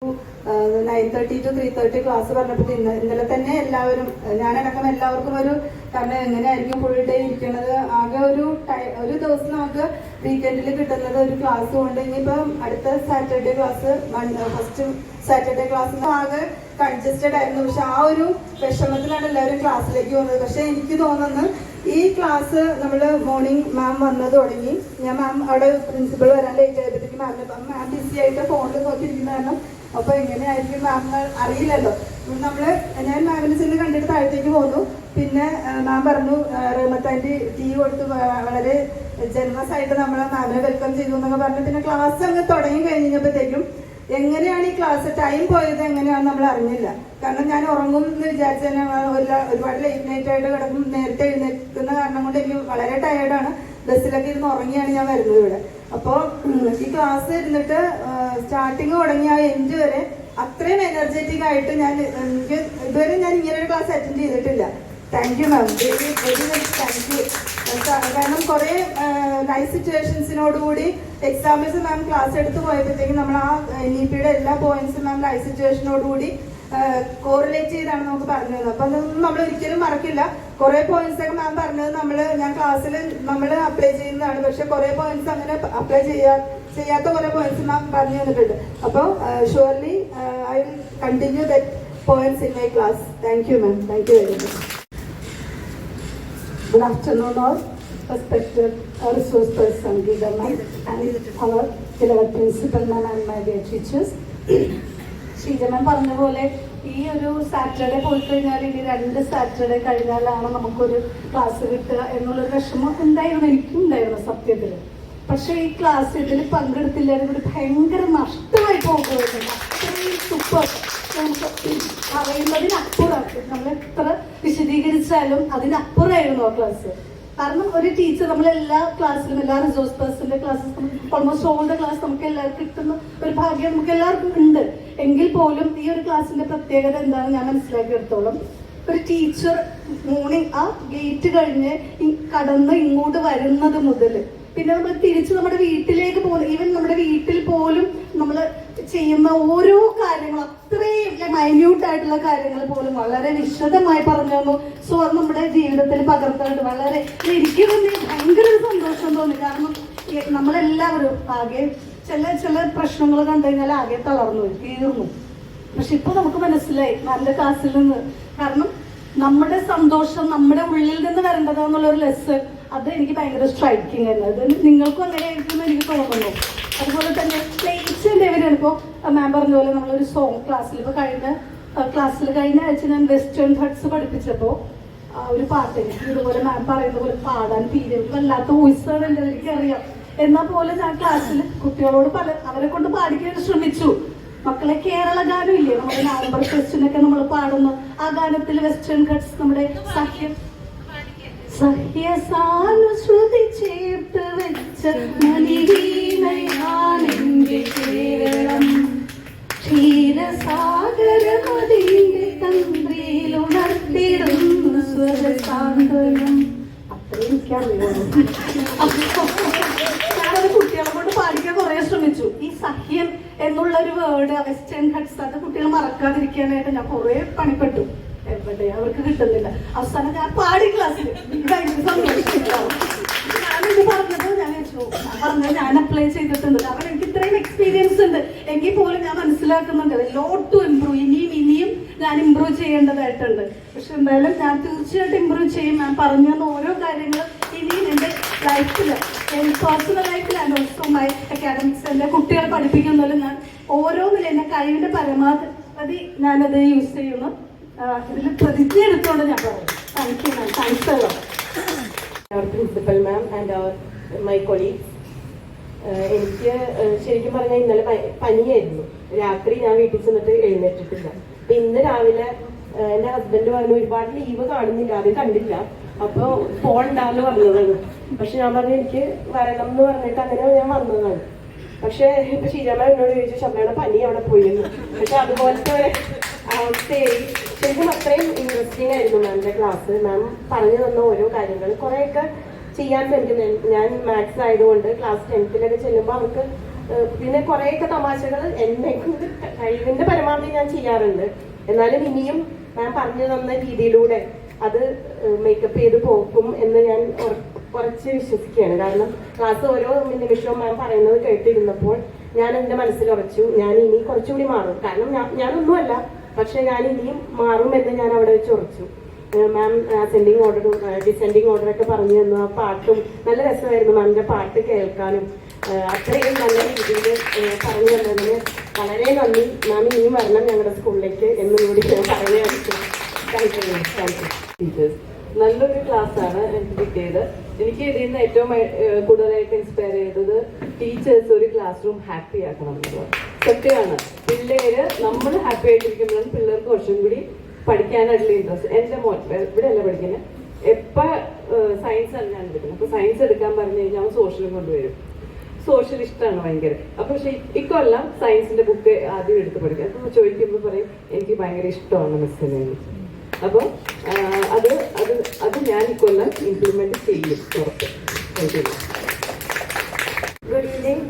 9:30 to 3:30 class പറഞ്ഞപ്പോൾ ഇന്നലെ തന്നെ എല്ലാവരും ഞാനടക്കം എല്ലാവർക്കും ഒരു കാരണം എങ്ങനെയായിരിക്കും ഫുൾ ഡേ ഇരിക്കുന്നത്. ആകെ ഒരു ദിവസം നമുക്ക് വീക്കെൻഡിൽ കിട്ടുന്നത് ഒരു ക്ലാസ് കൊണ്ട് ഇനിയിപ്പം അടുത്ത Saturday class first Saturday class ആകെ കൺജസ്റ്റഡ് ആയിരുന്നു. പക്ഷെ ആ ഒരു വിഷമത്തിലാണ് എല്ലാവരും ക്ലാസ്സിലേക്ക് വന്നത്. പക്ഷെ എനിക്ക് തോന്നുന്നു ഈ ക്ലാസ് നമ്മൾ മോർണിംഗ് മാം വന്നത് തുടങ്ങി. ഞാൻ മാം അവിടെ പ്രിൻസിപ്പൾ വരാൻ ലേറ്റ് ആയപ്പോഴത്തേക്ക് മാം ബിസി ആയിട്ട് ഫോണിൽ നോക്കിയിരിക്കുന്ന കാരണം അപ്പോൾ എങ്ങനെയായിരിക്കും മാം അറിയില്ലല്ലോ. ഞാൻ മാമിനെ ചെന്ന് കണ്ടിട്ട് താഴത്തേക്ക് പോന്നു. പിന്നെ മാം പറഞ്ഞു റഹ്മത്താൻ്റെ ടീ കൊടുത്ത് വളരെ ജനറസ് ആയിട്ട് നമ്മളെ മാമിനെ വെൽക്കം ചെയ്തു എന്നൊക്കെ പറഞ്ഞു. പിന്നെ ക്ലാസ് അങ്ങ് തുടങ്ങി കഴിഞ്ഞപ്പോഴത്തേക്കും എങ്ങനെയാണ് ഈ ക്ലാസ് ടൈം പോയത് എങ്ങനെയാണെന്ന് നമ്മൾ അറിഞ്ഞില്ല. കാരണം ഞാൻ ഉറങ്ങും എന്ന് വിചാരിച്ചാൽ ഒരുപാട് ലേറ്റ് നൈറ്റ് ആയിട്ട് കിടക്കും. നേരത്തെ എഴുന്നേൽക്കുന്ന കാരണം കൊണ്ട് എനിക്ക് വളരെ ടയേർഡാണ്. ബസ്സിലൊക്കെ ഇരുന്ന് ഉറങ്ങിയാണ് ഞാൻ വരുന്നത് ഇവിടെ. അപ്പോൾ ഈ ക്ലാസ് ഇരുന്നിട്ട് സ്റ്റാർട്ടിങ് തുടങ്ങി ആ എൻഡ് വരെ അത്രയും എനർജറ്റിക് ആയിട്ട് എനിക്ക് ഇതുവരെ ഞാൻ ഇങ്ങനെ ഒരു ക്ലാസ് അറ്റൻഡ് ചെയ്തിട്ടില്ല. Thank you ma'am, very very thank you. കാരണം കുറേ ലൈഫ് സിറ്റുവേഷൻസിനോടുകൂടി എക്സാമ്പിൾസ് മാം ക്ലാസ് എടുത്ത് പോയപ്പോഴത്തേക്കും നമ്മൾ ആ NEP-യുടെ എല്ലാ പോയിന്റ്സും മാം ലൈഫ് സിറ്റുവേഷനോടുകൂടി കോറിലേറ്റ് ചെയ്താണ് നമുക്ക് പറഞ്ഞു തന്നത്. അപ്പം അതൊന്നും നമ്മൾ ഒരിക്കലും മറക്കില്ല. കുറേ പോയിന്റ്സ് ഒക്കെ മാം പറഞ്ഞത് ഞാൻ ക്ലാസ്സിൽ നമ്മൾ അപ്ലൈ ചെയ്യുന്നതാണ്. പക്ഷെ കുറേ പോയിന്റ്സ് അങ്ങനെ അപ്ലൈ ചെയ്യാത്ത കുറേ പോയിന്റ്സ് മാം പറഞ്ഞു തന്നിട്ടുണ്ട്. അപ്പോൾ surely I will continue that points in my class. Thank you ma'am, thank you very much. Good afternoon all, respected resource person Geeta ma'am and our beloved principal ma'am and my dear teachers. Sheeja ma'am പറഞ്ഞ പോലെ ഈ ഒരു Saturday പോയി കഴിഞ്ഞാൽ ഇനി 2 Saturday കഴിഞ്ഞാലാണ് നമുക്കൊരു class കിട്ടുക എന്നുള്ളൊരു വിഷമം ഉണ്ടായിരുന്നു. എനിക്കും ഉണ്ടായിരുന്നു സത്യത്തിൽ. പക്ഷേ ഈ ക്ലാസ് ഇതിൽ പങ്കെടുത്തില്ലായിരുന്നു ഒരു ഭയങ്കര നഷ്ടമായി പോകുമായിരുന്നു. അത്രയും സൂപ്പർ, നമുക്ക് അറിയുന്നതിനപ്പുറം നമ്മൾ എത്ര വിശദീകരിച്ചാലും അതിനപ്പുറമായിരുന്നു ആ ക്ലാസ്. കാരണം ഒരു ടീച്ചർ നമ്മളെല്ലാ ക്ലാസ്സിലും എല്ലാ റിസോഴ്സ് പേഴ്സന്റെ classes almost all the class നമുക്ക് എല്ലാവർക്കും കിട്ടുന്ന ഒരു ഭാഗ്യം നമുക്ക് എല്ലാവർക്കും ഉണ്ട്. എങ്കിൽ പോലും ഈ ഒരു ക്ലാസ്സിന്റെ പ്രത്യേകത എന്താണെന്ന് ഞാൻ മനസ്സിലാക്കിയെടുത്തോളം ഒരു ടീച്ചർ മോർണിംഗ് ആ ഗേറ്റ് കഴിഞ്ഞ് കടന്ന് ഇങ്ങോട്ട് വരുന്നത് മുതൽ പിന്നെ നമ്മൾ തിരിച്ച് നമ്മുടെ വീട്ടിലേക്ക് പോകുന്ന ഈവൻ നമ്മുടെ വീട്ടിൽ പോലും നമ്മൾ ചെയ്യുന്ന ഓരോ കാര്യങ്ങളും അത്രയും മൈന്യൂട്ട് ആയിട്ടുള്ള കാര്യങ്ങൾ പോലും വളരെ വിശദമായി പറഞ്ഞു തന്നു. സോ അത് നമ്മുടെ ജീവിതത്തിൽ പകർത്താനായിട്ട് വളരെ എനിക്ക് തന്നെ ഭയങ്കര ഒരു സന്തോഷം തോന്നി. കാരണം നമ്മളെല്ലാവരും ആകെ ചില പ്രശ്നങ്ങൾ കണ്ടു കഴിഞ്ഞാൽ ആകെ തളർന്നു തീർന്നു. പക്ഷെ ഇപ്പൊ നമുക്ക് മനസ്സിലായി നല്ല ക്ലാസ്സിൽ നിന്ന്. കാരണം നമ്മുടെ സന്തോഷം നമ്മുടെ ഉള്ളിൽ നിന്ന് വരേണ്ടതാന്നുള്ളൊരു ലെസൺ അത് എനിക്ക് ഭയങ്കര സ്ട്രൈക്കിങ് ആയിരുന്നു. അത് നിങ്ങൾക്കും അങ്ങനെ ആയിരിക്കുമെന്ന് എനിക്ക് തോന്നുന്നു. അതുപോലെ തന്നെ പ്ലേറ്റ്സിൻ്റെ എവരെയാണ് ഇപ്പോൾ മാം പറഞ്ഞ പോലെ നമ്മളൊരു സോങ് ക്ലാസ്സിൽ ഇപ്പോൾ കഴിഞ്ഞ ആഴ്ച ഞാൻ വെസ്റ്റേൺ ഹട്ട്സ് പഠിപ്പിച്ചപ്പോൾ ഒരു പാട്ട് എനിക്ക് ഇതുപോലെ മാം പറയുന്ന പോലെ പാടാൻ തീരെ വല്ലാത്ത വോയിസാണ് എൻ്റെ എനിക്കറിയാം. എന്നാൽ പോലെ ഞാൻ ക്ലാസ്സിൽ കുട്ടികളോട് അവരെ കൊണ്ട് പാടിക്കാൻ ശ്രമിച്ചു. മക്കളെ കേരള ഗാനം ഇല്ലേ നമ്മുടെ നവംബർ ഫെസ്റ്റിനൊക്കെ നമ്മൾ പാടുന്നു. ആ ഗാനത്തിൽ വെസ്റ്റേൺ കട്ട്സ് നമ്മുടെ സഹ്യസാനുശ്രുതി ചേർത്ത് വെച്ച മണിവീണയാണെന്റെ കേരളം ക്ഷീരസാഗരമതിന്റെ തന്ത്രിയിലുണർത്തിടുന്നു സ്വരസാന്ത്വനം. അത്രയും എനിക്കറിയാം. ഞാനത് കുട്ടികളെ കൊണ്ട് പാടിക്കാൻ കുറെ ശ്രമിച്ചു. ഈ സഹ്യം എന്നുള്ള ഒരു വേർഡ് വെസ്റ്റേൺ ഹട്ട്സ് അത് കുട്ടികൾ മറക്കാതിരിക്കാനായിട്ട് ഞാൻ കുറെ പണിപ്പെട്ടു. എവിടെ അവർക്ക് കിട്ടുന്നില്ല. അവസാനം ഞാൻ പാടി ക്ലാസ്സിൽ ഞാനിത് പറഞ്ഞപ്പോൾ ഞാൻ അപ്ലൈ ചെയ്തിട്ടുണ്ട്. കാരണം എനിക്ക് ഇത്രയും എക്സ്പീരിയൻസ് ഉണ്ട്. എങ്കിൽ പോലും ഞാൻ മനസ്സിലാക്കുന്നുണ്ട് ലോട്ട് ടു ഇംപ്രൂവ്. ഇനിയും ഞാൻ ഇംപ്രൂവ് ചെയ്യേണ്ടതായിട്ടുണ്ട്. പക്ഷെ എന്തായാലും ഞാൻ തീർച്ചയായിട്ടും ഇംപ്രൂവ് ചെയ്യും. ഞാൻ പറഞ്ഞു തന്ന ഓരോ കാര്യങ്ങളും ഇനിയും എൻ്റെ ലൈഫിൽ പേഴ്സണൽ ലൈഫിൽ ആൻഡ് ഓൾസോ മൈ അക്കാഡമിക്സ് എൻ്റെ കുട്ടികളെ പഠിപ്പിക്കുന്നതിൽ ഞാൻ ഓരോന്നിലും എൻ്റെ കഴിവിൻ്റെ പരമാവധി ഞാനത് യൂസ് ചെയ്യുന്നു. ഇതിൽ പ്രതിജ്ഞ എടുത്തോണ്ട് ഞാൻ പറയും. താങ്ക് യു മാം, താങ്ക്സ് അല്ലോ. Principal ma'am and my colleagues, എനിക്ക് ശരിക്കും പറഞ്ഞാൽ ഇന്നലെ പനിയായിരുന്നു. രാത്രി ഞാൻ വീട്ടിൽ ചെന്നിട്ട് എഴുന്നേറ്റിട്ടില്ല. അപ്പം ഇന്ന് രാവിലെ എൻ്റെ ഹസ്ബൻഡ് പറഞ്ഞു ഒരുപാട് ലീവ് കാണുന്നില്ല, ആദ്യം കണ്ടില്ല, അപ്പോൾ പോകണ്ടെന്ന് പറഞ്ഞതാണ്. പക്ഷെ ഞാൻ പറഞ്ഞു എനിക്ക് വരണം എന്ന് പറഞ്ഞിട്ട് അങ്ങനെ ഞാൻ വന്നതാണ്. പക്ഷെ ഇപ്പൊ ഷീജാമ്മ എന്നോട് ചോദിച്ചു ശബ്ദയുടെ പനി അവിടെ പോയിരുന്നു. പക്ഷെ അതുപോലത്തെ ശരിക്കും അത്രയും ഇൻട്രസ്റ്റിംഗ് ആയിരുന്നു മാമിന്റെ ക്ലാസ്. മാം പറഞ്ഞു തന്ന ഓരോ കാര്യങ്ങൾ കുറേയൊക്കെ ചെയ്യാൻ പറ്റും. ഞാൻ മാത്സ് ആയതുകൊണ്ട് ക്ലാസ് 10th ചെല്ലുമ്പോൾ അവർക്ക് പിന്നെ കുറേയൊക്കെ തമാശകൾ എന്നെ കൊണ്ട് കഴിവിന്റെ പരമാവധി ഞാൻ ചെയ്യാറുണ്ട്. എന്നാലും ഇനിയും ഞാൻ പറഞ്ഞു തന്ന രീതിയിലൂടെ അത് മേക്കപ്പ് ചെയ്ത് പോകും എന്ന് ഞാൻ കുറച്ച് വിശ്വസിക്കുകയാണ്. കാരണം ക്ലാസ് ഓരോ നിമിഷവും മാം പറയുന്നത് കേട്ടിരുന്നപ്പോൾ ഞാൻ എൻ്റെ മനസ്സിൽ ഉറച്ചു, ഞാൻ ഇനി കുറച്ചുകൂടി മാറും. കാരണം ഞാനൊന്നുമല്ല, പക്ഷെ ഞാൻ ഇനിയും മാറും എന്ന് ഞാൻ അവിടെ വെച്ച് ഉറച്ചു. മാം അസെൻഡിങ് ഓർഡറും ഡിസെൻഡിങ് ഓർഡറൊക്കെ പറഞ്ഞു തന്നു. ആ പാട്ടും നല്ല രസമായിരുന്നു. മാമിൻ്റെ പാട്ട് കേൾക്കാനും അത്രയും നല്ല രീതിയിൽ പറഞ്ഞു തന്നതിന് വളരെ നന്ദി. മാം ഇനിയും വരണം ഞങ്ങളുടെ സ്കൂളിലേക്ക് എന്നുകൂടി പറയുകയായിരിക്കും. Thank you. ടീച്ചേഴ്സ് നല്ലൊരു ക്ലാസ്സാണ് എനിക്ക് കിട്ടിയത്. എനിക്ക് ഇതിൽ നിന്ന് ഏറ്റവും കൂടുതലായിട്ട് ഇൻസ്പയർ ചെയ്തത് ടീച്ചേഴ്സ് ഒരു ക്ലാസ് റൂം ഹാപ്പി ആക്കണം എന്നുള്ളത്. സത്യമാണ്, പിള്ളേര് നമ്മൾ ഹാപ്പി ആയിട്ടിരിക്കുമ്പോഴാണ് പിള്ളേർക്ക് കുറച്ചും കൂടി പഠിക്കാനായിട്ടുള്ള ഇൻട്രസ്റ്റ്. എൻ്റെ മോൻ ഇവിടെയല്ല പഠിക്കുന്നത്, എപ്പോൾ സയൻസ് ആണ് ഞാൻ എടുക്കുന്നത്. അപ്പോൾ സയൻസ് എടുക്കാൻ പറഞ്ഞു കഴിഞ്ഞാൽ അവൻ സോഷ്യലും കൊണ്ടുവരും. സോഷ്യൽ ഇഷ്ടമാണ് ഭയങ്കര. അപ്പോൾ പക്ഷേ ഇക്കൊല്ലം സയൻസിന്റെ ബുക്ക് ആദ്യം എടുത്ത് പഠിക്കുക. അപ്പോൾ ചോദിക്കുമ്പോൾ പറയും എനിക്ക് ഭയങ്കര ഇഷ്ടമാണ് മിസ്സിനെ. അപ്പോൾ അത് ഞാൻ ഇക്കൊല്ലം ഇംപ്ലിമെന്റ് ചെയ്യും ഉറപ്പ്. ഗുഡ് ഈവനിങ്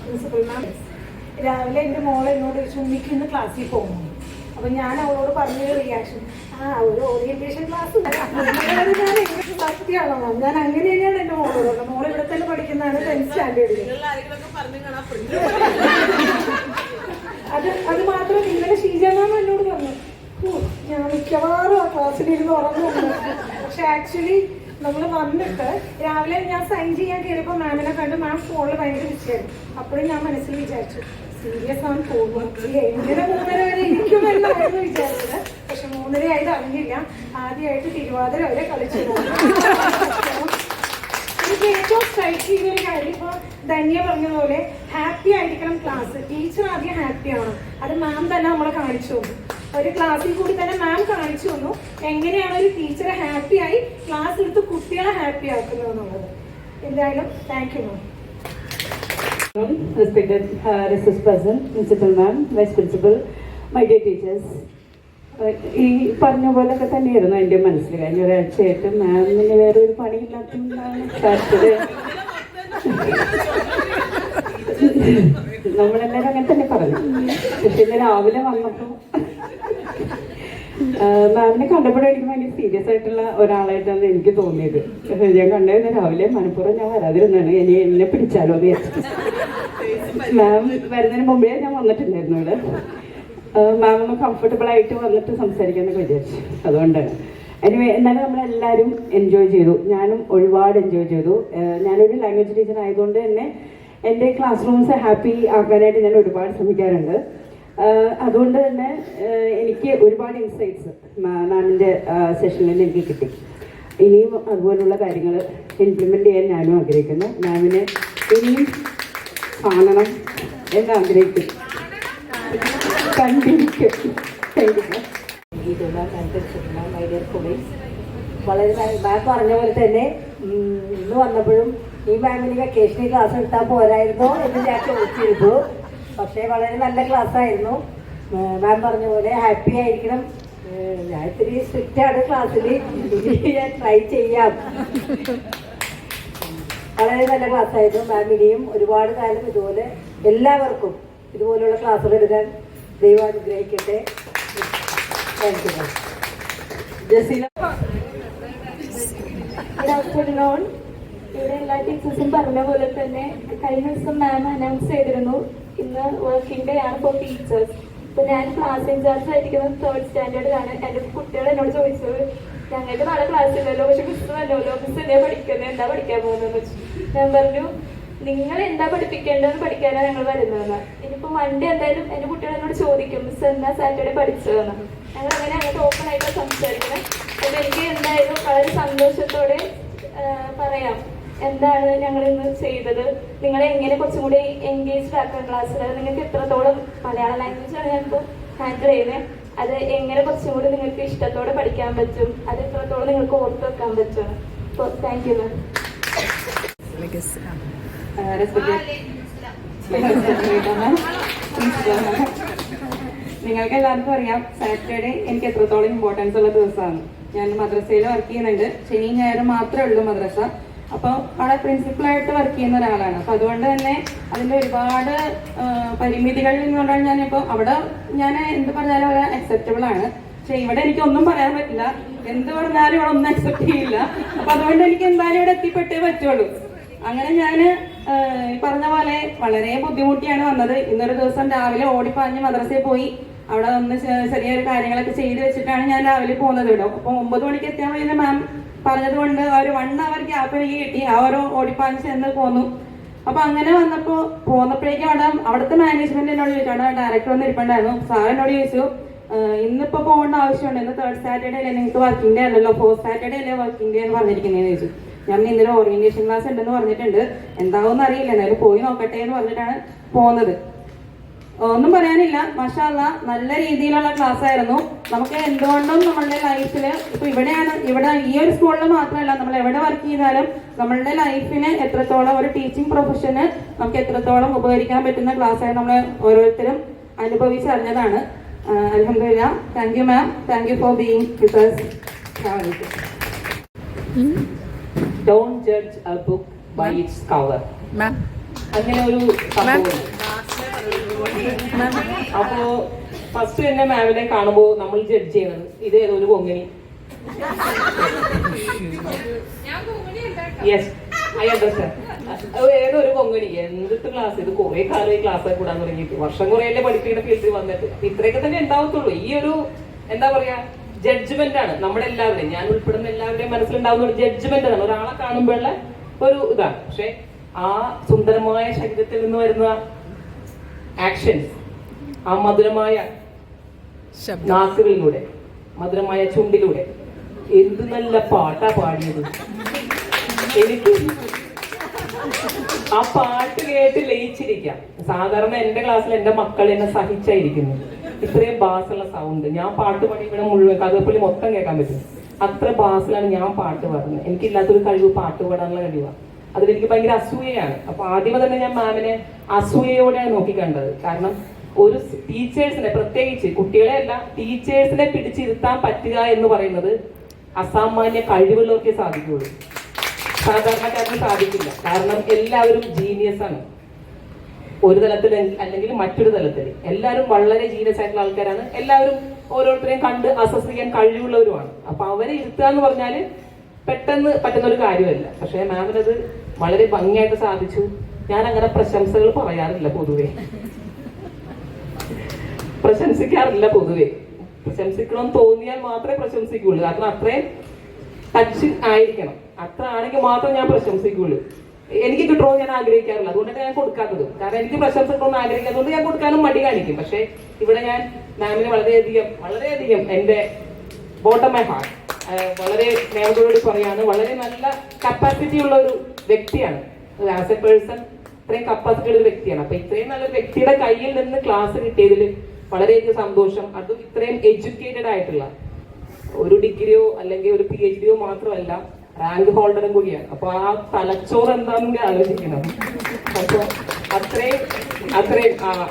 പ്രിൻസിപ്പൽ മാം. രാവിലെ എൻ്റെ മോളെ എന്നോട് ചോദിച്ചു ഉമ്മിക്ക് ഇന്ന് ക്ലാസ്സിൽ പോകുന്നു. അപ്പം ഞാൻ അവളോട് പറഞ്ഞൊരു റിയാക്ഷൻ, ഒരു ഓറിയന്റേഷൻ ക്ലാസ് സത്യമാണോ മാം? ഞാൻ അങ്ങനെ തന്നെയാണ് എൻ്റെ മോളോട്. മോൾ ഇവിടെ തന്നെ പഠിക്കുന്നതാണ് 10th സ്റ്റാൻഡേർഡിൽ. അത് മാത്രം ഇന്നലെ ഷീജ മാം എന്നോട് പറഞ്ഞു, ഞാൻ മിക്കവാറും ആ ക്ലാസ്സിലിരുന്ന് ഉറങ്ങുന്നു. പക്ഷെ ആക്ച്വലി നമ്മൾ വന്നിട്ട് രാവിലെ ഞാൻ സൈൻ ചെയ്യാൻ കയറിയപ്പോൾ മാമിനെ കണ്ട് മാം ഫോണിൽ ഭയങ്കര ബിസിയായിരുന്നു. അപ്പോഴും ഞാൻ മനസ്സിൽ വിചാരിച്ചു സീരിയസ് ആണ് പോകുന്നു, എങ്ങനെ 3:30 വരെ ഇരിക്കുമെന്നായിരുന്നു വിചാരിച്ചത്. പക്ഷെ 3:30 ആയിട്ട് അറിഞ്ഞില്ല. ആദ്യമായിട്ട് തിരുവാതിര വരെ കളിച്ചു. എനിക്ക് ഏറ്റവും സ്ട്രൈക്ക് ചെയ്തൊരു കാര്യം ഇപ്പോൾ ധന്യ പറഞ്ഞതുപോലെ ഹാപ്പി ആയിരിക്കണം ക്ലാസ്. ടീച്ചർ ആദ്യം ഹാപ്പി ആവണം. അത് മാം തന്നെ നമ്മളെ കാണിച്ചു തന്നു. ഒരു ക്ലാസ്സിൽ കൂടി തന്നെ മാം കാണിച്ചു തന്നു എങ്ങനെയാണ് ഒരു ടീച്ചറെ ഹാപ്പിയായി ക്ലാസ് എടുത്ത് കുട്ടികളെ ഹാപ്പി ആക്കുന്നത് എന്നുള്ളത്. എന്തായാലും thank you ma'am. Respected resource person, Principal Ma'am, Vice Principal, my dear teachers. ഈ പറഞ്ഞ പോലൊക്കെ തന്നെയായിരുന്നു എൻ്റെ മനസ്സിൽ. കഴിഞ്ഞ ഒരാഴ്ചയായിട്ട് മാമിന് വേറെ ഒരു പണിയില്ലാത്തതാണ് സാറ്റർഡേ. നമ്മളെല്ലാവരും അങ്ങനെ തന്നെ പറഞ്ഞു. പക്ഷെ ഇന്ന് രാവിലെ വന്നപ്പോൾ മാമിനെ കണ്ടപ്പോഴും എനിക്ക് ഭയങ്കര സീരിയസ് ആയിട്ടുള്ള ഒരാളായിട്ടാണ് എനിക്ക് തോന്നിയത്. ഞാൻ കണ്ടായിരുന്നു രാവിലെ മനഃപൂർവ്വം ഞാൻ വരാതിരുന്നാണ്, ഇനി എന്നെ പിടിച്ചാലോ എന്ന് വിചാരിച്ചു. മാം വരുന്നതിന് മുമ്പേ ഞാൻ വന്നിട്ടുണ്ടായിരുന്നു ഇവിടെ. മാം ഒന്ന് കംഫർട്ടബിൾ ആയിട്ട് വന്നിട്ട് സംസാരിക്കാനൊക്കെ വിചാരിച്ചു. അതുകൊണ്ടാണ്. എന്നാലും നമ്മളെല്ലാവരും എൻജോയ് ചെയ്തു. ഞാനും ഒരുപാട് എൻജോയ് ചെയ്തു. ഞാനൊരു ലാംഗ്വേജ് ടീച്ചർ ആയതുകൊണ്ട് തന്നെ എൻ്റെ ക്ലാസ് റൂംസ് ഹാപ്പി ആക്കാനായിട്ട് ഞാൻ ഒരുപാട് ശ്രമിക്കാറുണ്ട്. അതുകൊണ്ട് തന്നെ എനിക്ക് ഒരുപാട് ഇൻസൈറ്റ്സ് മാമിൻ്റെ സെഷനിൽ എനിക്ക് കിട്ടി. ഇനിയും അതുപോലുള്ള കാര്യങ്ങൾ ഇംപ്ലിമെൻ്റ് ചെയ്യാൻ ഞാനും ആഗ്രഹിക്കുന്നു. മാമിനെ ഇനിയും കാണണം എന്ന് ആഗ്രഹിക്കും, കണ്ടിരിക്കും. വളരെ മാം പറഞ്ഞ പോലെ തന്നെ ഇന്ന് വന്നപ്പോഴും ഈ മാമിന് വെക്കേഷനിൽ ക്ലാസ് എടുത്താൽ പോരായിരുന്നോ എന്ന് ഞാൻ ചോദിച്ചിരുന്നു. പക്ഷേ വളരെ നല്ല ക്ലാസ്സായിരുന്നു. മാം പറഞ്ഞ പോലെ ഹാപ്പി ആയിരിക്കണം. ഞാൻ ഇത്തിരി സ്ട്രിക്റ്റ് ആണ് ക്ലാസ്സിൽ, ഞാൻ ട്രൈ ചെയ്യാം. വളരെ നല്ല ക്ലാസ്സായിരുന്നു. മാം ഇനിയും ഒരുപാട് കാലം ഇതുപോലെ എല്ലാവർക്കും ഇതുപോലുള്ള ക്ലാസ്സുകൾ എടുക്കാൻ ദൈവം അനുഗ്രഹിക്കട്ടെ. Thank you. ജസീല. ഇവിടെ എല്ലാ ടീച്ചേഴ്സും പറഞ്ഞ പോലെ തന്നെ കഴിഞ്ഞ ദിവസം മാം അനൗൺസ് ചെയ്തിരുന്നു ഇന്ന് വർക്കിംഗ് ഡേ ആണ് ഫോർ ടീച്ചേഴ്സ്. അപ്പൊ ഞാൻ ക്ലാസ് ഇൻചാർജ് ആയിരിക്കുന്നത് 3rd സ്റ്റാൻഡേർഡിലാണ്. എൻ്റെ കുട്ടികൾ എന്നോട് ചോദിച്ചത് ഞങ്ങൾക്ക് നാളെ ക്ലാസ് ഇല്ലല്ലോ, പക്ഷെ മിസ് വന്നല്ലോ, മിസ് എന്നെ പഠിക്കുന്നത്, എന്താ പഠിക്കാൻ പോകുന്നതെന്ന് വെച്ചു. ഞാൻ പറഞ്ഞു നിങ്ങൾ എന്താ പഠിപ്പിക്കേണ്ടതെന്ന് പഠിക്കാനാണ് ഞങ്ങൾ വരുന്നതെന്ന്. ഇനിയിപ്പോൾ മൺഡേ എന്തായാലും എൻ്റെ കുട്ടികൾ എന്നോട് ചോദിക്കും മിസ് എന്താ സാറ്റർഡേ പഠിച്ചതെന്ന്. ഞങ്ങൾ അങ്ങനെ അങ്ങോട്ട് ഓപ്പൺ ആയിട്ട് സംസാരിക്കണം. അപ്പോൾ എനിക്ക് എന്തായാലും വളരെ സന്തോഷത്തോടെ പറയാം എന്താണ് ഞങ്ങൾ ഇന്ന് ചെയ്തത്. നിങ്ങളെ എങ്ങനെ കുറച്ചും കൂടി എൻഗേജ്ഡ് ആക്കാൻ ക്ലാസ്സിൽ നിങ്ങൾക്ക് എത്രത്തോളം മലയാള ലാംഗ്വേജാണ് ഞാനിപ്പോൾ ഹാൻഡിൽ ചെയ്യുന്നത്, അത് എങ്ങനെ കുറച്ചും കൂടി നിങ്ങൾക്ക് ഇഷ്ടത്തോടെ പഠിക്കാൻ പറ്റും, അത് എത്രത്തോളം നിങ്ങൾക്ക് ഓർത്ത് വെക്കാൻ പറ്റും. അപ്പോൾ താങ്ക് യു മാം. നിങ്ങൾക്ക് എല്ലാവർക്കും അറിയാം സാറ്റർഡേ എനിക്ക് എത്രത്തോളം ഇമ്പോർട്ടൻസ് ഉള്ള ദിവസമാണ്. ഞാൻ മദ്രസയിൽ വർക്ക് ചെയ്യുന്നുണ്ട്. ശനി ഞായർ മാത്രമേ ഉള്ളൂ മദ്രസ. അപ്പോൾ അവിടെ പ്രിൻസിപ്പളായിട്ട് വർക്ക് ചെയ്യുന്ന ഒരാളാണ്. അപ്പോൾ അതുകൊണ്ട് തന്നെ അതിൻ്റെ ഒരുപാട് പരിമിതികളിൽ നിന്നുകൊണ്ടാണ് ഞാനിപ്പോൾ അവിടെ ഞാൻ എന്ത് പറഞ്ഞാലും അവിടെ അക്സെപ്റ്റബിൾ ആണ്. പക്ഷെ ഇവിടെ എനിക്കൊന്നും പറയാൻ പറ്റില്ല, എന്ത് പറഞ്ഞാലും ഇവിടെ ഒന്നും അക്സെപ്റ്റ് ചെയ്യില്ല. അപ്പൊ അതുകൊണ്ട് എനിക്ക് എന്തായാലും ഇവിടെ എത്തിപ്പെട്ടേ പറ്റുള്ളൂ. അങ്ങനെ ഞാൻ പറഞ്ഞ പോലെ വളരെ ബുദ്ധിമുട്ടിയാണ് വന്നത്. ഇന്നൊരു ദിവസം രാവിലെ ഓടിപ്പാഞ്ഞ് മദ്രസയിൽ പോയി അവിടെ ഒന്ന് ചെറിയൊരു കാര്യങ്ങളൊക്കെ ചെയ്ത് വെച്ചിട്ടാണ് ഞാൻ രാവിലെ പോകുന്നത് ഇവിടെ. അപ്പോൾ 9 മണിക്ക് എത്തിയാൽ മതി മാം പറഞ്ഞത് കൊണ്ട് ഒരു 1 hour ഗ്യാപ്പ് എനിക്ക് കിട്ടി. ആ ഒരു ഓടിപ്പാഞ്ഞ് ചെന്ന് പോന്നു. അപ്പൊ അങ്ങനെ പോന്നപ്പോഴേക്കും അവിടുത്തെ മാനേജ്മെന്റ് എന്നോട് ചോദിച്ചു, അവിടെ ഡയറക്ടർ വന്ന് ഇരിപ്പുണ്ടായിരുന്നു. സാർ എന്നോട് ചോദിച്ചു, ഇന്നിപ്പോ പോകേണ്ട ആവശ്യമുണ്ട്, ഇന്ന് 3rd Saturday അല്ലേ നിങ്ങൾക്ക് വർക്കിംഗ് ഡേ അല്ലല്ലോ, 4th Saturday അല്ലേ വർക്കിംഗ് ഡേ എന്ന് പറഞ്ഞിരിക്കുന്നതെന്ന് ചോദിച്ചു. ഞാൻ ഇന്നലെ ഓറിയന്റേഷൻ ക്ലാസ് ഉണ്ടെന്ന് പറഞ്ഞിട്ടുണ്ട്, എന്താവുമെന്ന് അറിയില്ല, എന്തായാലും പോയി നോക്കട്ടെ എന്ന് പറഞ്ഞിട്ടാണ് പോകുന്നത്. ഒന്നും പറയാനില്ല, മാഷാ അല്ലാഹ് നല്ല രീതിയിലുള്ള ക്ലാസ് ആയിരുന്നു. നമുക്ക് എന്തുകൊണ്ടും നമ്മളുടെ ലൈഫിൽ ഇപ്പൊ ഇവിടെ ഈ ഒരു സ്കൂളിൽ മാത്രമല്ല, നമ്മൾ എവിടെ വർക്ക് ചെയ്താലും നമ്മളുടെ ലൈഫിന് എത്രത്തോളം ഒരു ടീച്ചിങ് പ്രൊഫഷന് നമുക്ക് എത്രത്തോളം ഉപകരിക്കാൻ പറ്റുന്ന ക്ലാസ് ആയി നമ്മൾ ഓരോരുത്തരും അനുഭവിച്ചറിഞ്ഞതാണ്. അൽഹംദുലില്ലാ. Thank you ma'am, thank you for being with us. Don't judge a book by its cover. അങ്ങനെ ഒരു സംഭവം. അപ്പോ ഫസ്റ്റ് തന്നെ മാമിനെ കാണുമ്പോ നമ്മൾ ജഡ്ജ് ചെയ്യണത് ഇത് ഏതൊരു കൊങ്ങിണി. Yes, I understand. ഏതൊരു കൊങ്ങിണി, എന്തിട്ട് ക്ലാസ്, ഇത് കുറെ കാലം ഈ ക്ലാസ് കൂടാൻ തുടങ്ങിയിട്ട്, വർഷം കുറേയല്ലേ പഠിപ്പിക്കുന്ന ഫീൽഡിൽ വന്നിട്ട്. ഇത്രയൊക്കെ തന്നെ ഉണ്ടാവത്തുള്ളൂ. ഈ ഒരു എന്താ പറയാ ജഡ്ജ്മെന്റ് ആണ് നമ്മുടെ എല്ലാവരുടെയും, ഞാൻ ഉൾപ്പെടുന്ന എല്ലാവരുടെയും മനസ്സിലുണ്ടാവുന്ന ഒരു ജഡ്ജ്മെന്റ് ആണ് ഒരാളെ കാണുമ്പോഴുള്ള ഒരു ഇതാണ്. പക്ഷെ ആ സുന്ദരമായ ശരീരത്തിൽ നിന്ന് വരുന്ന ആക്ഷൻസ്, ആ മധുരമായ നാക്കുകളിലൂടെ, മധുരമായ ചുണ്ടിലൂടെ എന്ത് നല്ല പാട്ടാ പാടിയത്. എനിക്ക് ആ പാട്ട് കേട്ട് ലയിച്ചിരിക്കാം. സാധാരണ എന്റെ ക്ലാസ്സിൽ എന്റെ മക്കൾ എന്നെ സഹിച്ചായിരിക്കുന്നു. ഇത്രയും ബാസുള്ള സൗണ്ട്, ഞാൻ പാട്ട് പാടി ഇവിടെ മുഴുവൻ കഥപ്പള്ളി മൊത്തം കേൾക്കാൻ പറ്റും. അത്ര ബാസിലാണ് ഞാൻ പാട്ട് പാടുന്നത്. എനിക്കില്ലാത്തൊരു കഴിവ് പാട്ട് പാടാനുള്ള കഴിവാണ്. അതിലെനിക്ക് ഭയങ്കര അസൂയയാണ്. അപ്പൊ ആദ്യമേ തന്നെ ഞാൻ മാമിനെ അസൂയയോടെയാണ് നോക്കിക്കണ്ടത്. കാരണം ഒരു ടീച്ചേഴ്സിനെ, പ്രത്യേകിച്ച് കുട്ടികളെ അല്ല, ടീച്ചേഴ്സിനെ പിടിച്ചിരുത്താൻ പറ്റുക എന്ന് പറയുന്നത് അസാമാന്യ കഴിവുള്ളവർക്കേ സാധിക്കുകയുള്ളൂ. സാധാരണക്കാരന് സാധിക്കില്ല. കാരണം എല്ലാവരും ജീനിയസ് ആണ്. ഒരു തലത്തിൽ അല്ലെങ്കിൽ മറ്റൊരു തലത്തിൽ എല്ലാവരും വളരെ ജീനിയസ് ആയിട്ടുള്ള ആൾക്കാരാണ്. എല്ലാവരും ഓരോരുത്തരെയും കണ്ട് അസസ് ചെയ്യാൻ കഴിവുള്ളവരുമാണ്. അപ്പൊ അവരെ ഇരുത്തുക എന്ന് പറഞ്ഞാല് പെട്ടെന്ന് പറ്റുന്ന ഒരു കാര്യമല്ല. പക്ഷെ മാമിനത് വളരെ ഭംഗിയായിട്ട് സാധിച്ചു. ഞാൻ അങ്ങനെ പ്രശംസകൾ പറയാറില്ല പൊതുവെ, പ്രശംസിക്കാറില്ല പൊതുവെ. പ്രശംസിക്കണമെന്ന് തോന്നിയാൽ മാത്രമേ പ്രശംസിക്കുള്ളൂ. കാരണം അത്രയും ടച്ച് ആയിരിക്കണം. അത്ര ആണെങ്കിൽ മാത്രം ഞാൻ പ്രശംസിക്കുള്ളൂ. എനിക്ക് കിട്ടണമെന്ന് ഞാൻ ആഗ്രഹിക്കാറില്ല. അതുകൊണ്ടാണ് ഞാൻ കൊടുക്കാത്തത്. കാരണം എനിക്ക് പ്രശംസ കിട്ടണമെന്ന് ആഗ്രഹിക്കാത്തതുകൊണ്ട് ഞാൻ കൊടുക്കാനും മടി കാണിക്കും. പക്ഷെ ഇവിടെ ഞാൻ മാമിന് വളരെയധികം എന്റെ ബോട്ടം മൈ ഹാർട്ട് വളരെ സ്നേഹത്തോട് പറയാണ്. വളരെ നല്ല കപ്പാസിറ്റി ഉള്ള ഒരു വ്യക്തിയാണ്. ആസ് എ പേഴ്സൺ ഇത്രയും കപ്പാസിറ്റി ഉള്ള ഒരു വ്യക്തിയാണ്. അപ്പൊ ഇത്രയും നല്ലൊരു വ്യക്തിയുടെ കയ്യിൽ നിന്ന് ക്ലാസ് കിട്ടിയതിൽ വളരെയധികം സന്തോഷം. അതും ഇത്രയും എഡ്യൂക്കേറ്റഡ് ആയിട്ടുള്ള, ഒരു ഡിഗ്രിയോ അല്ലെങ്കിൽ ഒരു PhD മാത്രമല്ല, റാങ്ക് ഹോൾഡറും കൂടിയാണ്. അപ്പൊ ആ തലച്ചോറ് എന്താണെന്ന് കൂടി ആലോചിക്കണം. അപ്പൊ അത്രയും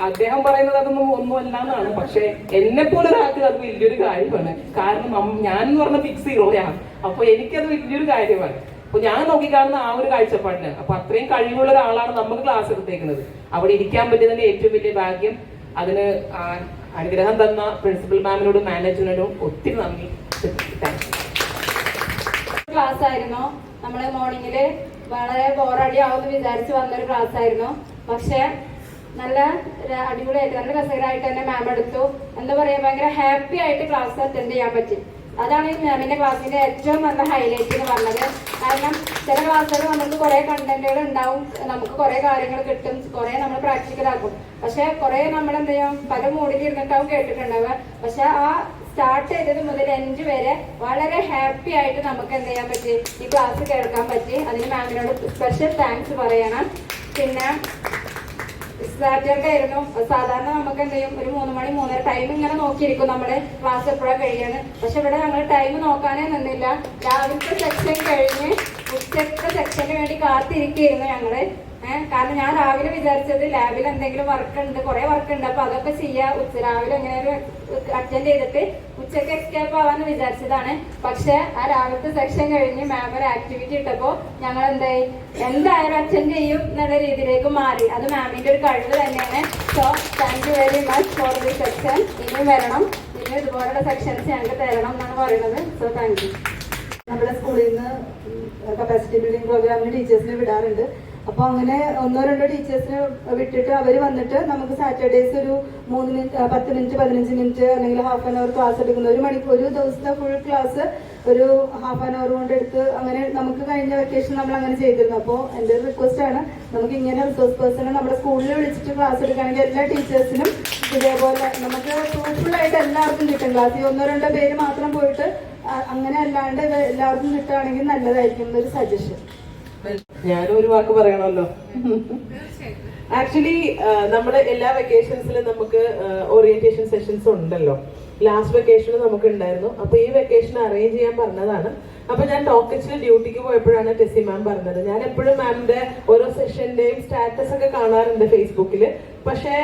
അദ്ദേഹം പറയുന്നത് അതൊന്നും ഒന്നുമല്ല എന്നാണ്. പക്ഷെ എന്നെ പോലെ ഒരാൾക്ക് അത് വലിയൊരു കാര്യമാണ്. കാരണം ഞാൻ എന്ന് പറഞ്ഞ ഫിക്സ് സീറോയാണ്. അപ്പൊ എനിക്കത് വലിയൊരു കാര്യമാണ്. അപ്പൊ ഞാൻ നോക്കിക്കാണുന്ന ആ ഒരു കാഴ്ചപ്പാടിനാണ്. അപ്പൊ അത്രയും കഴിവുള്ള ഒരാളാണ് നമുക്ക് ക്ലാസ് എടുത്തേക്കുന്നത്. അവിടെ ഇരിക്കാൻ പറ്റിയതിന്റെ ഏറ്റവും വലിയ ഭാഗ്യം. അതിന് അനുഗ്രഹം തന്ന പ്രിൻസിപ്പൽ മാമിനോടും മാനേജറിനോടും ഒത്തിരി നന്ദി. ക്ലാസ് ആയിരുന്നു. നമ്മള് മോർണിംഗില് വളരെ ബോറടിയാവുമെന്ന് വിചാരിച്ച് വന്നൊരു ക്ലാസ് ആയിരുന്നു. പക്ഷെ നല്ല അടിപൊളിയായിട്ട് നല്ല രസകരമായിട്ട് തന്നെ മാം എടുത്തു. എന്താ പറയാ, ഭയങ്കര ഹാപ്പി ആയിട്ട് ക്ലാസ് അറ്റൻഡ് ചെയ്യാൻ പറ്റി. അതാണ് ഈ മാമിന്റെ ക്ലാസ്സിന്റെ ഏറ്റവും നല്ല ഹൈലൈറ്റ് എന്ന് പറഞ്ഞത്. കാരണം ചില ക്ലാസ്സുകൾ നമുക്ക് കുറെ കണ്ടന്റുകൾ ഉണ്ടാവും, നമുക്ക് കുറെ കാര്യങ്ങൾ കിട്ടും, കുറെ നമ്മൾ പ്രാക്ടിക്കൽ ആക്കും. പക്ഷെ കുറെ നമ്മൾ എന്ത് ചെയ്യും, പല മൂഡിൽ ഇരുന്നിട്ടാവും കേട്ടിട്ടുണ്ടാവുക. പക്ഷെ ആ സ്റ്റാർട്ട് ചെയ്തത് മുതൽ എൻഡ് വരെ വളരെ ഹാപ്പി ആയിട്ട് നമുക്ക് എന്ത് ചെയ്യാൻ പറ്റി, ഈ ക്ലാസ് കേൾക്കാൻ പറ്റി. അതിന് മാമിനോട് സ്പെഷ്യൽ താങ്ക്സ് പറയണം. പിന്നെ സാറ്റർഡേ ആയിരുന്നു. സാധാരണ നമുക്ക് എന്ത് ചെയ്യും, ഒരു 3 മണി 3:30 ടൈം ഇങ്ങനെ നോക്കിയിരിക്കും നമ്മുടെ ക്ലാസ് എപ്പോഴാണ് കഴിയാണ്. പക്ഷെ ഇവിടെ ഞങ്ങൾ ടൈം നോക്കാനേ നിന്നില്ല. രാവിലത്തെ സെക്ഷൻ കഴിഞ്ഞ് ഉച്ചത്തെ സെക്ഷന് വേണ്ടി കാത്തിരിക്കുകയായിരുന്നു ഞങ്ങള്. കാരണം ഞാൻ രാവിലെ വിചാരിച്ചത് ലാബിൽ എന്തെങ്കിലും വർക്ക് ഉണ്ട്, കുറെ വർക്ക് ഉണ്ട്, അപ്പൊ അതൊക്കെ ചെയ്യാ രാവിലെ എങ്ങനെയാലും അറ്റൻഡ് ചെയ്തിട്ട് ഉച്ചക്ക് എസ്കേപ്പ് ആവാന്ന് വിചാരിച്ചതാണ്. പക്ഷെ ആ രാവിലത്തെ സെക്ഷൻ കഴിഞ്ഞ് മാം ഒരു ആക്ടിവിറ്റി ഇട്ടപ്പോ ഞങ്ങൾ എന്തായാലും അറ്റൻഡ് ചെയ്യും എന്നുള്ള രീതിയിലേക്ക് മാറി. അത് മാമിന്റെ ഒരു കഴിവ് തന്നെയാണ്. So thank you very much for the section. ഇനിയും വരണം, ഇനിയും ഇതുപോലുള്ള സെക്ഷൻസ് ഞങ്ങൾക്ക് തരണം എന്നാണ് പറയുന്നത്. So thank you. നമ്മുടെ സ്കൂളിൽ നിന്ന് കപ്പാസിറ്റി ബിൽഡിംഗ് പ്രോഗ്രാമിന് ടീച്ചേഴ്സിനെ വിടാറുണ്ട്. അപ്പോൾ അങ്ങനെ 1-2 ടീച്ചേഴ്സിനെ വിട്ടിട്ട് അവർ വന്നിട്ട് നമുക്ക് സാറ്റർഡേസ് ഒരു 3 മിനിറ്റ് 10 മിനിറ്റ് 15 മിനിറ്റ് അല്ലെങ്കിൽ ഹാഫ് ആൻ അവർ ക്ലാസ് എടുക്കുന്ന ഒരു ദിവസത്തെ ഫുൾ ക്ലാസ് ഒരു ഹാഫ് ആൻ അവർ കൊണ്ട് എടുത്ത് അങ്ങനെ നമുക്ക് കഴിഞ്ഞ വെക്കേഷൻ നമ്മൾ അങ്ങനെ ചെയ്തിരുന്നു. അപ്പോൾ എൻ്റെ ഒരു റിക്വസ്റ്റ് ആണ്, നമുക്ക് ഇങ്ങനെ റിസോഴ്സ് പേഴ്സണെ നമ്മുടെ സ്കൂളിൽ വിളിച്ചിട്ട് ക്ലാസ് എടുക്കുകയാണെങ്കിൽ എല്ലാ ടീച്ചേഴ്സിനും ഇതേപോലെ നമുക്ക് ഫ്രൂട്ട്ഫുള്ളായിട്ട് എല്ലാവർക്കും കിട്ടും. ക്ലാസ്സിൽ 1-2 പേര് മാത്രം പോയിട്ട് അങ്ങനെ അല്ലാണ്ട് എല്ലാവർക്കും കിട്ടുകയാണെങ്കിൽ നല്ലതായിരിക്കും എന്നൊരു സജഷൻ. ഞാനും ഒരു വാക്ക് പറയണമല്ലോ. ആക്ച്വലി നമ്മുടെ എല്ലാ വെക്കേഷൻസിലും നമുക്ക് ഓറിയന്റേഷൻ സെഷൻസ് ഉണ്ടല്ലോ. ലാസ്റ്റ് വെക്കേഷന് നമുക്ക് ഉണ്ടായിരുന്നു. അപ്പൊ ഈ വെക്കേഷൻ അറേഞ്ച് ചെയ്യാൻ പറഞ്ഞതാണ്. അപ്പൊ ഞാൻ ടോക്കച്ചിൽ ഡ്യൂട്ടിക്ക് പോയപ്പോഴാണ് ടെസി മാം പറഞ്ഞത്. ഞാൻ എപ്പോഴും മാമിന്റെ ഓരോ സെഷന്റെയും സ്റ്റാറ്റസ് ഒക്കെ കാണാറുണ്ട് ഫേസ്ബുക്കില്. പക്ഷേ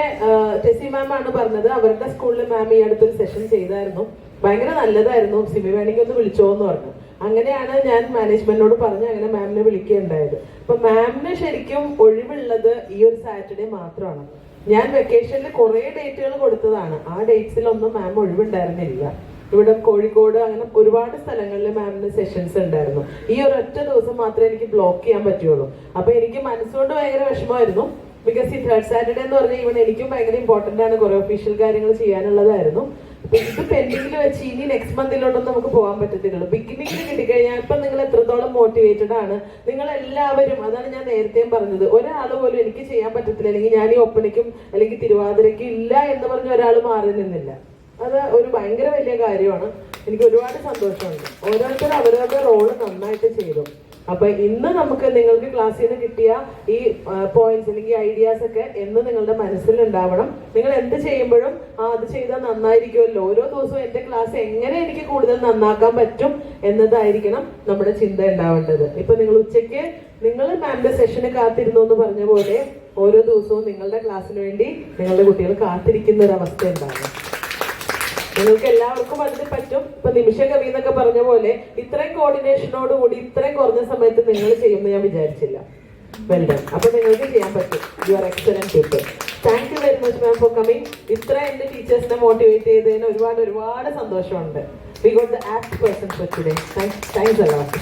ടെസി മാം ആണ് പറഞ്ഞത് അവരുടെ സ്കൂളിൽ മാം ഈ അടുത്തൊരു സെഷൻ ചെയ്തായിരുന്നു, ഭയങ്കര നല്ലതായിരുന്നു, സിമി വേണമെങ്കിൽ ഒന്ന് വിളിച്ചോന്ന് പറഞ്ഞു. അങ്ങനെയാണ് ഞാൻ മാനേജ്മെന്റിനോട് പറഞ്ഞ് അങ്ങനെ മാമിനെ വിളിക്കുകയുണ്ടായത്. അപ്പൊ മാമിന് ശരിക്കും ഒഴിവുള്ളത് ഈ ഒരു സാറ്റർഡേ മാത്രമാണ്. ഞാൻ വെക്കേഷനിൽ കുറെ ഡേറ്റുകൾ കൊടുത്തതാണ്, ആ ഡേറ്റ്സിലൊന്നും മാം ഒഴിവുണ്ടായിരുന്നില്ല. ഇവിടെ കോഴിക്കോട് അങ്ങനെ ഒരുപാട് സ്ഥലങ്ങളിൽ മാമിന് സെഷൻസ് ഉണ്ടായിരുന്നു. ഈ ഒരു ഒറ്റ ദിവസം മാത്രമേ എനിക്ക് ബ്ലോക്ക് ചെയ്യാൻ പറ്റുള്ളൂ. അപ്പൊ എനിക്ക് മനസ്സുകൊണ്ട് ഭയങ്കര വിഷമമായിരുന്നു. ബിക്കോസ് ഈ 3rd സാറ്റർഡേ എന്ന് പറഞ്ഞാൽ ഇവിടെ എനിക്കും ഭയങ്കര ഇമ്പോർട്ടന്റ് ആണ്, കുറെ ഒഫീഷ്യൽ കാര്യങ്ങൾ ചെയ്യാനുള്ളതായിരുന്നു. ഇത് പെൻഡിങ്ങിൽ വെച്ച് ഇനി നെക്സ്റ്റ് മന്തിലോട്ടൊന്നും നമുക്ക് പോകാൻ പറ്റത്തില്ലല്ലോ. ബിഗിനിങ്ങിൽ കിട്ടിക്കഴിഞ്ഞാൽ ഇപ്പൊ നിങ്ങൾ എത്രത്തോളം മോട്ടിവേറ്റഡ് ആണ് നിങ്ങൾ എല്ലാവരും. അതാണ് ഞാൻ നേരത്തെയും പറഞ്ഞത്, ഒരാൾ പോലും എനിക്ക് ചെയ്യാൻ പറ്റത്തില്ല അല്ലെങ്കിൽ ഞാൻ ഈ ഒപ്പനയ്ക്കും അല്ലെങ്കിൽ തിരുവാതിരയ്ക്കും ഇല്ല എന്ന് പറഞ്ഞ ഒരാൾ മാറി നിന്നില്ല. അത് ഒരു ഭയങ്കര വലിയ കാര്യമാണ്. എനിക്ക് ഒരുപാട് സന്തോഷമുണ്ട്. ഓരോരുത്തരും അവരവരുടെ റോള് നന്നായിട്ട് ചെയ്തു. അപ്പൊ ഇന്ന് നമുക്ക് നിങ്ങൾക്ക് ക്ലാസ്സിൽ നിന്ന് കിട്ടിയ ഈ പോയിന്റ്സ് അല്ലെങ്കിൽ ഐഡിയാസ് ഒക്കെ എന്ന് നിങ്ങളുടെ മനസ്സിൽ ഉണ്ടാവണം. നിങ്ങൾ എന്ത് ചെയ്യുമ്പോഴും അത് ചെയ്താൽ നന്നായിരിക്കുമല്ലോ, ഓരോ ദിവസവും എന്റെ ക്ലാസ് എങ്ങനെ എനിക്ക് കൂടുതൽ നന്നാക്കാൻ പറ്റും എന്നതായിരിക്കണം നമ്മുടെ ചിന്ത ഉണ്ടാവേണ്ടത്. ഇപ്പൊ നിങ്ങൾ ഉച്ചയ്ക്ക് നിങ്ങൾ മാമിന്റെ സെഷന് കാത്തിരുന്നു എന്ന് പറഞ്ഞ പോലെ ഓരോ ദിവസവും നിങ്ങളുടെ ക്ലാസ്സിന് വേണ്ടി നിങ്ങളുടെ കുട്ടികൾ കാത്തിരിക്കുന്ന ഒരു അവസ്ഥ ഉണ്ടാകും. നിങ്ങൾക്ക് എല്ലാവർക്കും അതിന് പറ്റും. ഇപ്പൊ നിമിഷ കവി എന്നൊക്കെ പറഞ്ഞ പോലെ ഇത്രയും കോർഡിനേഷനോടുകൂടി ഇത്രയും കുറഞ്ഞ സമയത്ത് നിങ്ങൾ ചെയ്യുമെന്ന് ഞാൻ വിചാരിച്ചില്ല. Well done. അപ്പൊ നിങ്ങൾക്ക് ചെയ്യാൻ പറ്റും. You are excellent people. Thank you very much ma'am for coming. ഇത്ര എന്റെ ടീച്ചേഴ്സിനെ മോട്ടിവേറ്റ് ചെയ്തതിന് ഒരുപാട് സന്തോഷമുണ്ട്. We got the apt person for today. Thanks uh lot.